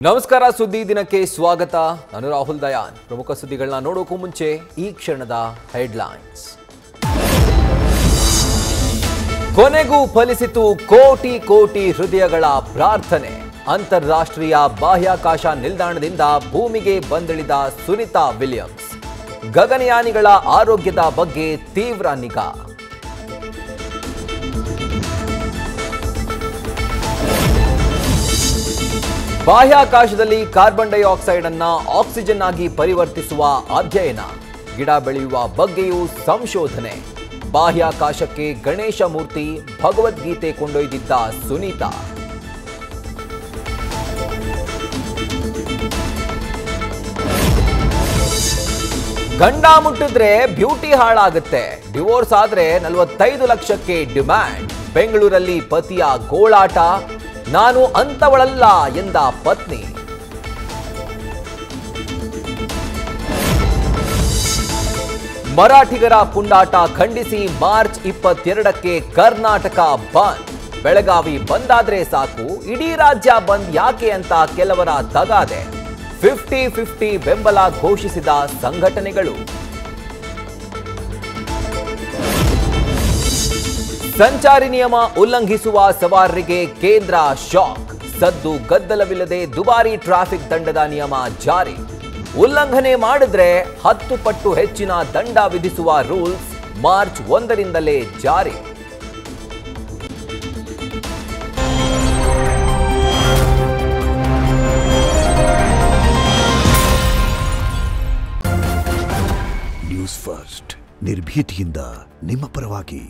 ನಮಸ್ಕಾರ ಸುದ್ದಿ ದಿನಕ್ಕೆ ಸ್ವಾಗತ ನಾನು ರಾಹುಲ್ ದಯಾನ್ ಪ್ರಮುಖ ಸುದ್ದಿಗಳನ್ನ ನೋಡೋಕು ಮುಂಚೆ ಈ ಕ್ಷಣದ ಹೆಡ್ಲೈನ್ಸ್ ಕೊನೆಗೂ ಫಲಿಸಿತು ಕೋಟಿ ಕೋಟಿ ಹೃದಯಗಳ ಪ್ರಾರ್ಥನೆ ಅಂತಾರಾಷ್ಟ್ರೀಯ ಬಾಹ್ಯಾಕಾಶ ನಿಲ್ದಾಣದಿಂದ ಭೂಮಿಗೆ ಬಂದಿಳಿದ ಸುನಿತಾ ವಿಲಿಯಮ್ಸ್ ಗಗನಯಾನಿಗಳ ಆರೋಗ್ಯದ ಬಗ್ಗೆ ತೀವ್ರ ನಿಗಾ ಬಾಹ್ಯಾಕಾಶದಲ್ಲಿ ಕಾರ್ಬನ್ ಡೈಆಕ್ಸೈಡ್ ಅನ್ನು ಆಕ್ಸಿಜನ್ ಆಗಿ ಪರಿವರ್ತಿಸುವ ಅಧ್ಯಯನ ಗಿಡ ಬೆಳೆಯುವ ಬಗ್ಗೆಯೂ ಸಂಶೋಧನೆ ಬಾಹ್ಯಾಕಾಶಕ್ಕೆ ಗಣೇಶ ಮೂರ್ತಿ ಭಗವದ್ಗೀತೆ ಕೊಂಡೊಯ್ದಿದ್ದ ಸುನೀತಾ ಗಂಡ ಮುಟ್ಟಿದ್ರೆ ಬ್ಯೂಟಿ ಹಾಳಾಗುತ್ತೆ ಡಿವೋರ್ಸ್ ಆದ್ರೆ 45 ಲಕ್ಷಕ್ಕೆ ಡಿಮ್ಯಾಂಡ್ ಬೆಂಗಳೂರಲ್ಲಿ ಪತಿಯ ಗೋಳಾಟ ನಾನು ಅಂತವಳಲ್ಲ ಎಂದ ಪತ್ನಿ ಮರಾಠಿಗರ ಪುಂಡಾಟ ಖಂಡಿಸಿ ಮಾರ್ಚ್ 22ಕ್ಕೆ ಕರ್ನಾಟಕ ಬಂದ್ ಬೆಳಗಾವಿ ಬಂದಾದ್ರೆ ಸಾಕು ಇಡೀ ರಾಜ್ಯ ಬಂದ್ ಯಾಕೆ ಅಂತ ಕೆಲವರ ತಗಾದೆ 50-50 ಬೆಂಬಲ ಘೋಷಿಸಿದ ಸಂಘಟನೆಗಳು ಸಂಚಾರಿ ನಿಯಮ ಉಲ್ಲಂಘಿಸುವ ಸವಾರರಿಗೆ ಕೇಂದ್ರ ಶಾಕ್ ಸದ್ದು ಗದ್ದಲವಿಲ್ಲದೆ ದುಬಾರಿ ಟ್ರಾಫಿಕ್ ದಂಡದ ನಿಯಮ ಜಾರಿ ಉಲ್ಲಂಘನೆ ಮಾಡಿದ್ರೆ 10 ಪಟ್ಟು ಹೆಚ್ಚಿನ ದಂಡ ವಿಧಿಸುವ ರೂಲ್ಸ್ ಮಾರ್ಚ್ 1ರಿಂದಲೇ ಜಾರಿ ನ್ಯೂಸ್ ಫಸ್ಟ್ ನಿರ್ಭೀತಿಯಿಂದ ನಿಮ್ಮ ಪರವಾಗಿ